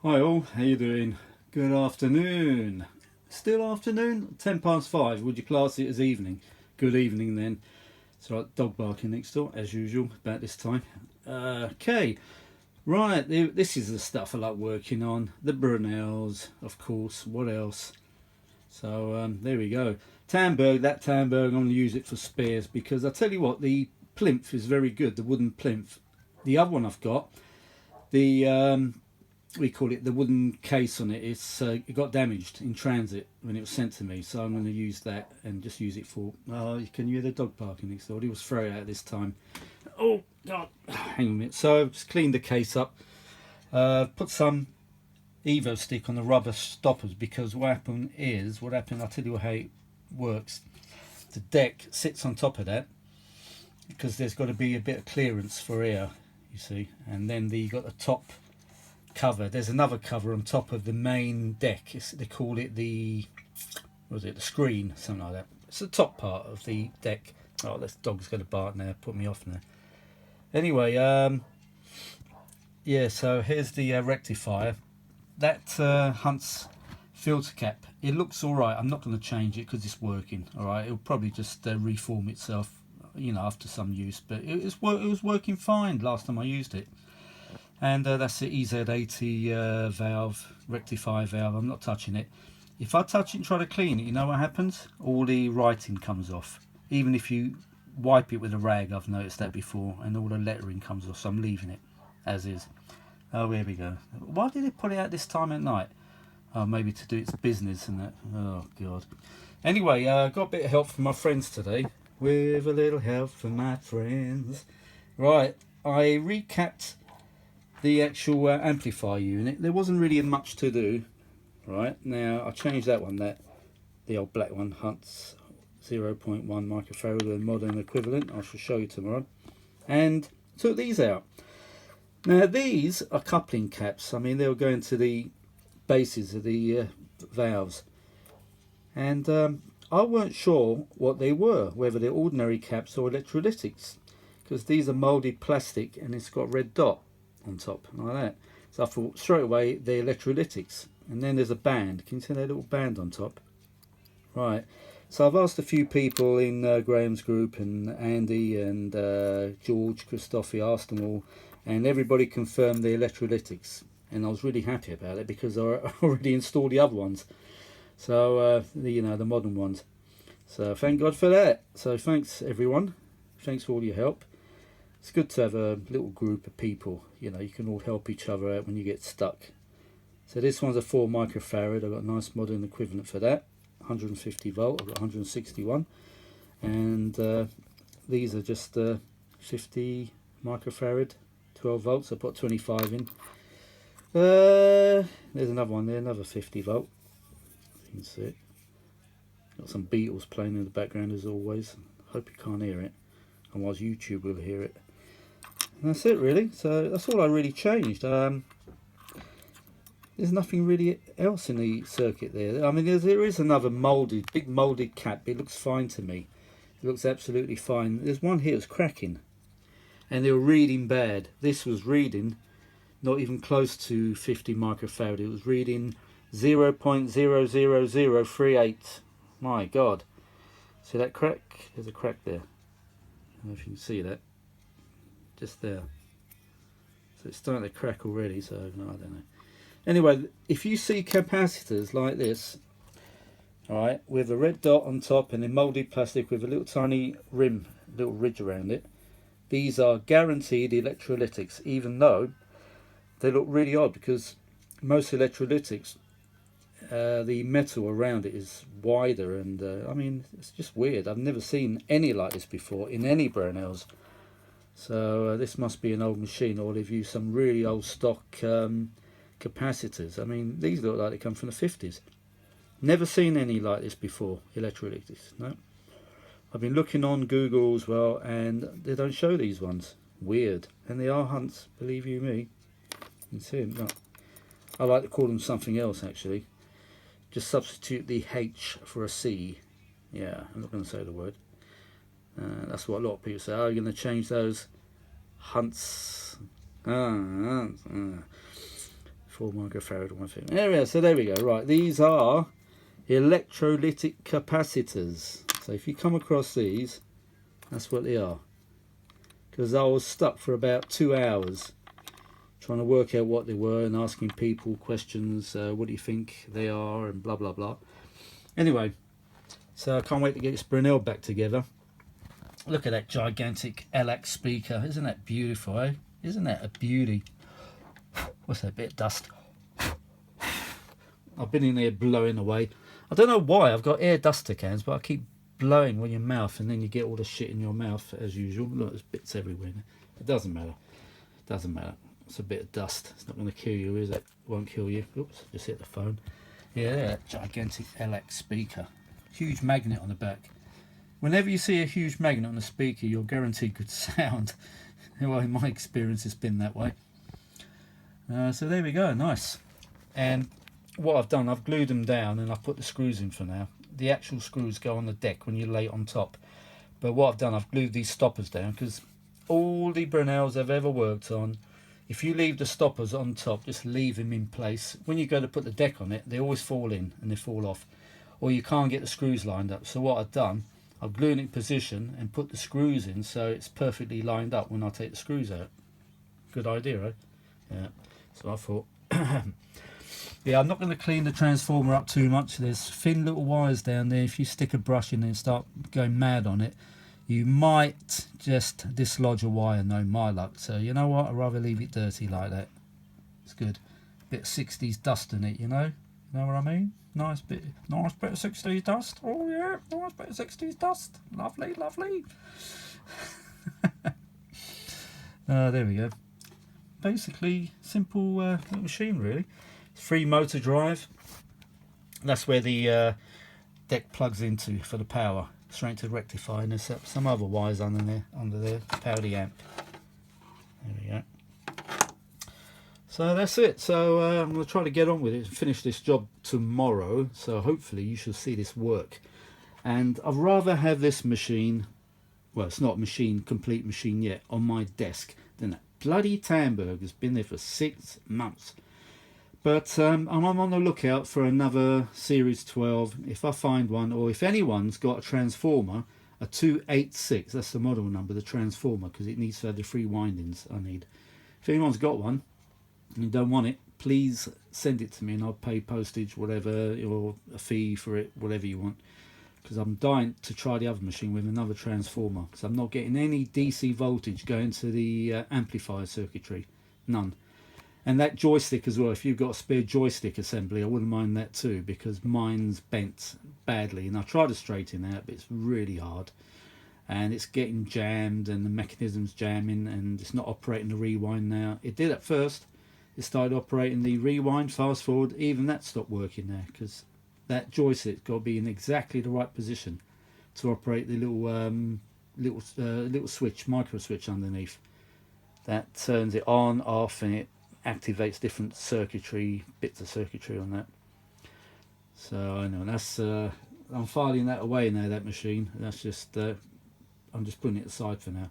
Hi all, how you doing? Good afternoon. Still afternoon? 5:10. Would you class it as evening? Good evening then. It's right, dog barking next door as usual about this time. Okay, right. This is the stuff I like working on. The Brenells, of course. What else? So there we go. Tamberg. That Tamberg, I'm going to use it for spares because I tell you what, the plinth is very good. The wooden plinth. The other one I've got, the we call it the wooden case on it. It got damaged in transit when it was sent to me, so I'm going to use that and just use it for. Can you hear the dog barking next door? He was thrown out this time. Oh God! Hang on a minute. So I've just cleaned the case up. Put some Evo stick on the rubber stoppers because what happened. I'll tell you how it works. The deck sits on top of that because there's got to be a bit of clearance for air, you see, and then you got the top cover. There's another cover on top of the main deck. They call it the screen, something like that. It's the top part of the deck. Oh, this dog's going to bark now, put me off now. Anyway, yeah, so here's the rectifier. That Hunt's filter cap, it looks alright. I'm not going to change it because it's working. Alright, it'll probably just reform itself, after some use, but it was working fine last time I used it. And that's the EZ80 valve, rectifier valve. I'm not touching it. If I touch it and try to clean it, you know what happens? All the writing comes off. Even if you wipe it with a rag, I've noticed that before, and all the lettering comes off, so I'm leaving it as is. Oh, here we go. Why did it put it out this time at night? Oh, maybe to do its business and that. Oh, God. Anyway, got a bit of help from my friends today. With a little help from my friends. Right, I recapped the actual amplifier unit. There wasn't really much to do. Right, now I changed that one, the old black one, Hunt's 0.1 microfarad, the modern equivalent. I shall show you tomorrow. And took these out. Now these are coupling caps. I mean, they'll go into the bases of the valves, and I weren't sure what they were, whether they're ordinary caps or electrolytics, because these are moulded plastic and it's got a red dot on top like that. So I thought straight away they're electrolytics. And then there's a band. Can you see that little band on top? Right. So I've asked a few people in Graham's group, and Andy and George, Christophe, asked them all, and everybody confirmed the electrolytics. And I was really happy about it because I already installed the other ones. So the modern ones. So thank God for that. So thanks everyone. Thanks for all your help. It's good to have a little group of people. You can all help each other out when you get stuck. So this one's a 4 microfarad. I've got a nice modern equivalent for that. 150 volt. I've got 161. And these are just 50 microfarad, 12 volts. I put 25 in. There's another one there, another 50 volt. You can see it. Got some Beatles playing in the background as always. Hope you can't hear it. Otherwise YouTube will hear it. And that's it really. So that's all I really changed. There's nothing really else in the circuit there. I mean, there is another big moulded cap. It looks fine to me. It looks absolutely fine. There's one here that's cracking, and they were reading bad. This was reading not even close to 50 microfarad. It was reading 0.00038. My God. See that crack? There's a crack there. I don't know if you can see that. Just there. So it's starting to crack already, so no, I don't know. Anyway, if you see capacitors like this, alright, with a red dot on top and a moulded plastic with a little tiny little ridge around it, these are guaranteed electrolytics, even though they look really odd because most electrolytics, the metal around it is wider, and I mean, it's just weird. I've never seen any like this before in any Brenells. So this must be an old machine, or they've used some really old stock capacitors. I mean, these look like they come from the 50s. Never seen any like this before, electrolytics. No. I've been looking on Google as well, and they don't show these ones. Weird. And they are Hunts, believe you me. You can see them. No. I like to call them something else actually. Just substitute the H for a C. Yeah, I'm not going to say the word. That's what a lot of people say. Oh, you're going to change those Hunts. 4 microfarad, 150. There we are. So there we go. Right, these are electrolytic capacitors. So if you come across these, that's what they are. Because I was stuck for about 2 hours trying to work out what they were and asking people questions. What do you think they are, and blah blah blah. Anyway, so I can't wait to get this Brenell back together. Look at that gigantic LX speaker. Isn't that beautiful, eh? Isn't that a beauty? What's that bit of dust? I've been in there blowing away. I don't know why. I've got air duster cans, but I keep blowing with your mouth, and then you get all the shit in your mouth as usual. Look, there's bits everywhere. It doesn't matter. It doesn't matter. It's a bit of dust. It's not going to kill you, is it? Won't kill you. Oops, just hit the phone. Yeah, that gigantic LX speaker. Huge magnet on the back. Whenever you see a huge magnet on a speaker, you're guaranteed good sound. Well, in my experience, it's been that way. So there we go, nice. And what I've done, I've glued them down and I've put the screws in for now. The actual screws go on the deck when you lay it on top. But what I've done, I've glued these stoppers down, because all the Brenells I've ever worked on, if you leave the stoppers on top, just leave them in place, when you go to put the deck on it, they always fall in and they fall off. Or you can't get the screws lined up. So what I've done, I've glued it in position and put the screws in so it's perfectly lined up when I take the screws out. Good idea, right? Yeah. So I thought, yeah, I'm not going to clean the transformer up too much. There's thin little wires down there. If you stick a brush in there and start going mad on it, you might just dislodge a wire, no my luck. So you know what, I'd rather leave it dirty like that. It's good. Bit of 60s dust in it, you know what I mean? Nice bit of 60s dust. Oh yeah, nice bit of 60s dust. Lovely, lovely. There we go. Basically simple little machine really. 3 motor drive. That's where the deck plugs into for the power. Straight to the rectifier, and there's some other wires under there to power the amp. There we go. So that's it. So I'm going to try to get on with it and finish this job tomorrow. So hopefully you shall see this work. And I'd rather have this machine, well, it's not a complete machine yet, on my desk than that bloody Tandberg has been there for 6 months. But I'm on the lookout for another Series 12, if I find one, or if anyone's got a transformer, a 286, that's the model number, the transformer, because it needs to have the 3 windings I need. If anyone's got one and you don't want it, please send it to me and I'll pay postage, whatever, or a fee for it, whatever you want. Because I'm dying to try the other machine with another transformer, because I'm not getting any DC voltage going to the amplifier circuitry, none. And that joystick as well, if you've got a spare joystick assembly, I wouldn't mind that too, because mine's bent badly. And I tried to straighten that, but it's really hard. And it's getting jammed, and the mechanism's jamming, and it's not operating the rewind now. It did at first. It started operating the rewind, fast forward, even that stopped working now, because that joystick's got to be in exactly the right position to operate the little switch, micro switch underneath. That turns it on, off, and it activates different circuitry, bits of circuitry on that. So I know that's I'm filing that away now, that machine. That's just I'm just putting it aside for now.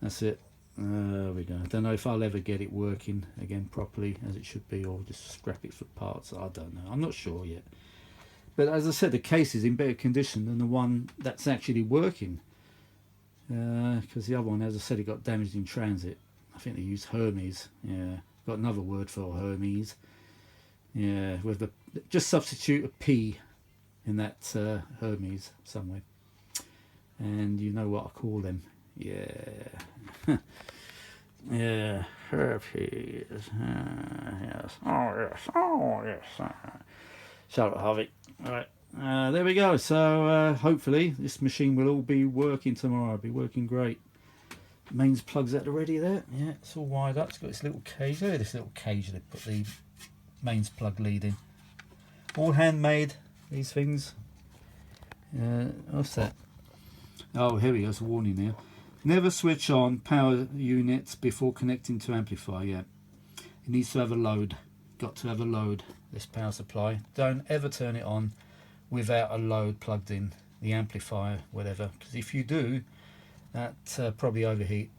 That's it. There we go. I don't know if I'll ever get it working again properly as it should be, or just scrap it for parts. I don't know. I'm not sure yet. But as I said, the case is in better condition than the one that's actually working. Because the other one, as I said, it got damaged in transit. I think they used Hermes. Yeah. Got another word for Hermes. Yeah, with the just substitute a P in that Hermes somewhere, and you know what I call them. Yeah. Yeah, Hermes. Yes. Oh yes. Shut up, Harvey. All right. There we go. So hopefully this machine will all be working tomorrow. It'll be working great. Mains plugs at the ready there. Yeah, it's all wired up. It's got this little cage. Look at this little cage they put the mains plug lead in. All handmade, these things. What's that? Oh, here we go. It's a warning there. Never switch on power units before connecting to amplifier. Yeah, it needs to have a load. Got to have a load, this power supply. Don't ever turn it on without a load plugged in, the amplifier, whatever. Because if you do, that probably overheat.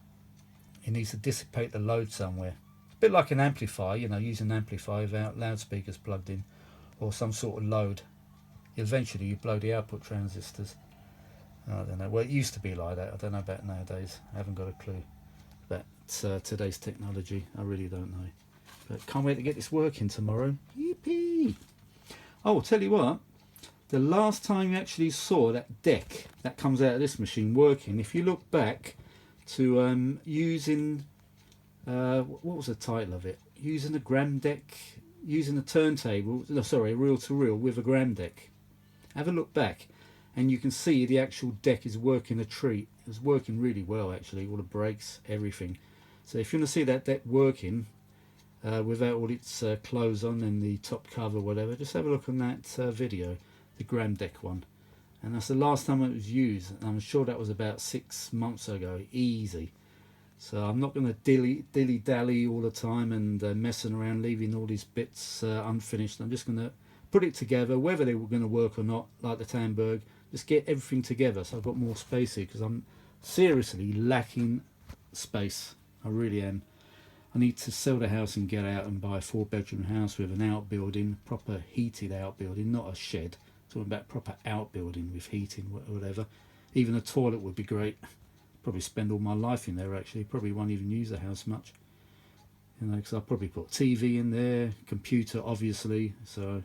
It needs to dissipate the load somewhere. bit like an amplifier, you know, using an amplifier without loudspeakers plugged in or some sort of load. Eventually you blow the output transistors. I don't know, well it used to be like that, I don't know about nowadays, I haven't got a clue about today's technology, I really don't know. But can't wait to get this working tomorrow. Yippee! Oh, I'll tell you what, the last time you actually saw that deck that comes out of this machine working, if you look back to using, what was the title of it? Using a gram deck, using a turntable, no sorry, a reel-to-reel with a gram deck. Have a look back and you can see the actual deck is working a treat. It's working really well actually, all the brakes, everything. So if you want to see that deck working without all its clothes on and the top cover, whatever, just have a look on that video, the gram deck one. And that's the last time it was used, and I'm sure that was about 6 months ago, easy. So I'm not going to dilly-dally all the time and messing around, leaving all these bits unfinished. I'm just going to put it together, whether they were going to work or not, like the Tandberg, just get everything together so I've got more space here, because I'm seriously lacking space. I really am. I need to sell the house and get out and buy a 4-bedroom house with an outbuilding, proper heated outbuilding, not a shed. Talking about proper outbuilding with heating, whatever. Even a toilet would be great. Probably spend all my life in there actually. Probably won't even use the house much. You know, because I'll probably put TV in there, computer obviously. So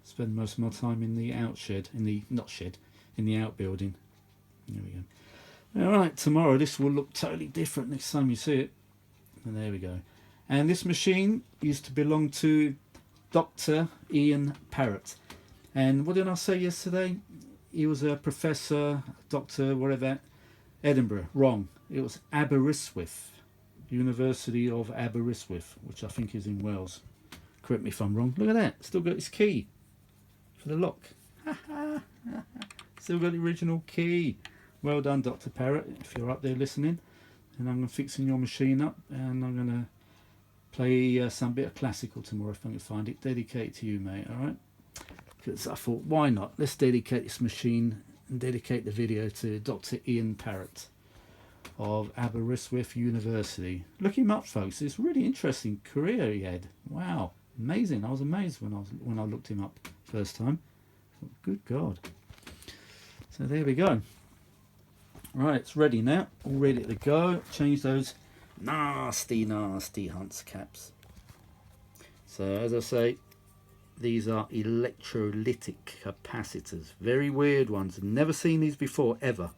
spend most of my time in the in the outbuilding. There we go. Alright, tomorrow this will look totally different next time you see it. And there we go. And this machine used to belong to Dr. Ian Parrott. And what did I say yesterday? He was a professor, doctor, whatever, Edinburgh. Wrong. It was Aberystwyth, University of Aberystwyth, which I think is in Wales. Correct me if I'm wrong. Look at that. Still got his key for the lock. Still got the original key. Well done, Dr. Parrott, if you're up there listening. And I'm fixing your machine up, and I'm going to play some bit of classical tomorrow if I can find it. Dedicated to you, mate, alright? Because I thought, why not? Let's dedicate this machine and dedicate the video to Dr. Ian Parrott of Aberystwyth University. Look him up, folks. It's a really interesting career he had. Wow, amazing. I was amazed when I looked him up first time. Good God. So there we go. Right, it's ready now. All ready to go. Change those nasty Hunts caps. So as I say, these are electrolytic capacitors. Very weird ones. I've never seen these before, ever.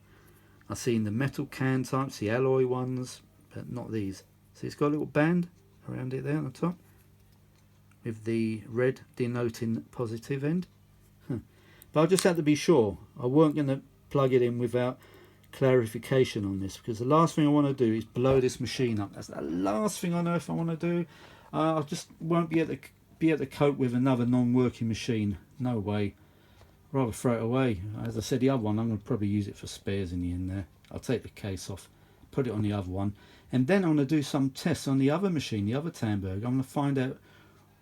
I've seen the metal can types, the alloy ones, but not these. See, it's got a little band around it there on the top, with the red denoting positive end. But I just had to be sure. I weren't going to plug it in without clarification on this, because the last thing I want to do is blow this machine up. That's the last thing I know if I want to do. I just won't be able to cope with another non-working machine. No way. Rather throw it away. As I said, the other one, I'm going to probably use it for spares in the end there. I'll take the case off, put it on the other one, and then I'm going to do some tests on the other machine, the other Tandberg. I'm going to find out,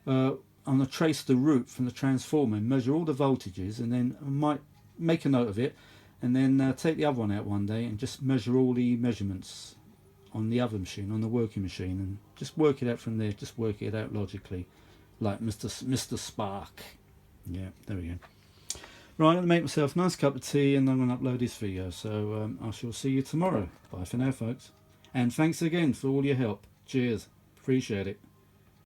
I'm going to trace the route from the transformer and measure all the voltages, and then I might make a note of it, and then take the other one out one day and just measure all the measurements on the other machine, on the working machine, and just work it out from there. Just work it out logically, like Mr. Spark. Yeah, there we go. Right, I'm going to make myself a nice cup of tea and I'm going to upload this video. So I shall see you tomorrow. Bye for now, folks. And thanks again for all your help. Cheers. Appreciate it.